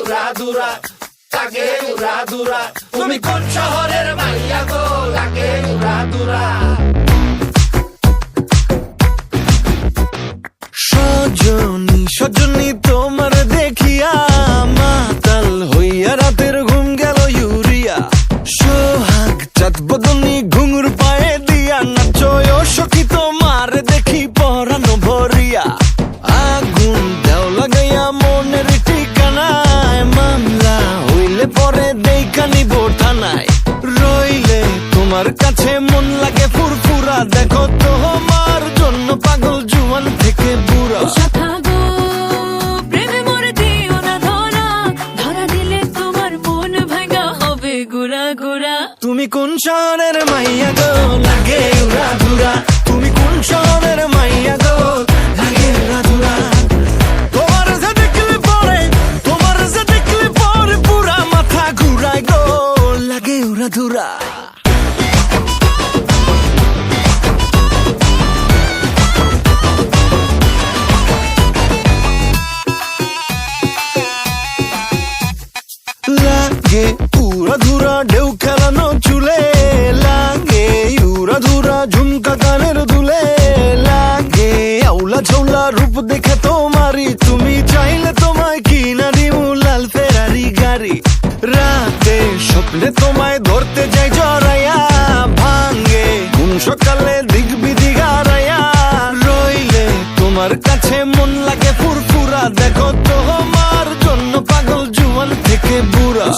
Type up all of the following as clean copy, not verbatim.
উড়াধুরা, লাগে উড়াধুরা। তুমি কোন শহরের মাইয়া গো, লাগে উড়াধুরা। সজনী সজনী তোমার দেখিয়া মাতাল হইয়া রাতের ঘুম গেল ইউরিয়া। সোহাগ চাঁদ বদনী ঘুঙুর পায়ে দিয়া নাচয় সখী তোমার দেখি পরানো ভরিয়া। আগুন দেও লাগাইয়া মনের ঠিকানায়, মামলা হইলে পরে দেখা নিব থানায়। রইলে তোমার কাছে মন লাগে ফুরফুরা, দেখো তোমার জন্য পাগল জুয়ান থেকে বুড়া। তুমি কোন শহরের মাইয়া গো, লাগে উড়াধুরা। তুমি কোন শহরের মাইয়া গো, লাগে উড়াধুরা। তোমার যে দেখলে পরে, তোমার যে দেখলে পরে পুরা মাথা ঘুরায় গো, লাগে উড়াধুরা। লাগে উড়াধুরা ঢেউ খেলানো চুলে, লাগে উড়াধুরা ঝুমকা কানের দুলে, লাগে আউলা ঝৌলা রূপ দেখে তোমারি, তুমি চাইলে তোমায় কিনা দিও লাল ফেরারি গাড়ি। রাতে স্বপ্নে তোমায় ধরতে যাই জড়াইয়া, ভাঙ্গে কোন সকালে দিক বিধি গারাইয়া। রইলে তোমার কাছে মন লাগে ফুরফুরা, দেখো তোমার জন্য পাগল জুয়ান থেকে বুড়া।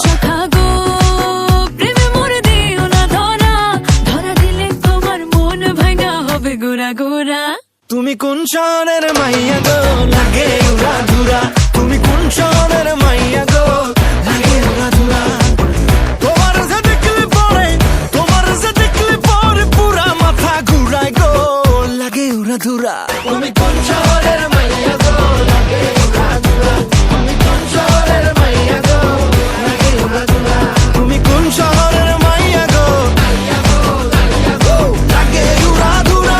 তুমি কোন শহরের মাইয়া গো, লাগে উড়াধুরা। তুমি কোন শহরের মাইয়া গো, লাগে উড়াধুরা। তোমার যে দেখলে পরে, তোমার যে দেখলে পরে পুরা মাথা ঘুরায় গো, লাগে উড়াধুরা। তুমি কোন শহরের মাইয়া গো, লাগে উড়াধুরা। তুমি কোন শহরের মাইয়া গো, লাগে উড়াধুরা। তুমি কোন শহরের মাইয়া গো, মাইয়া গো, মাইয়া গো, লাগে উড়াধুরা,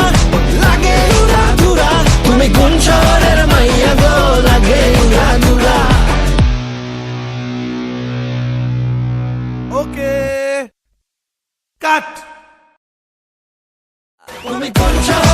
লাগে উড়াধুরা। তুমি কোন শহরের মাইয়া গো, লাগে উড়াধুরা। ওকে কাট। তুমি কোন শহরের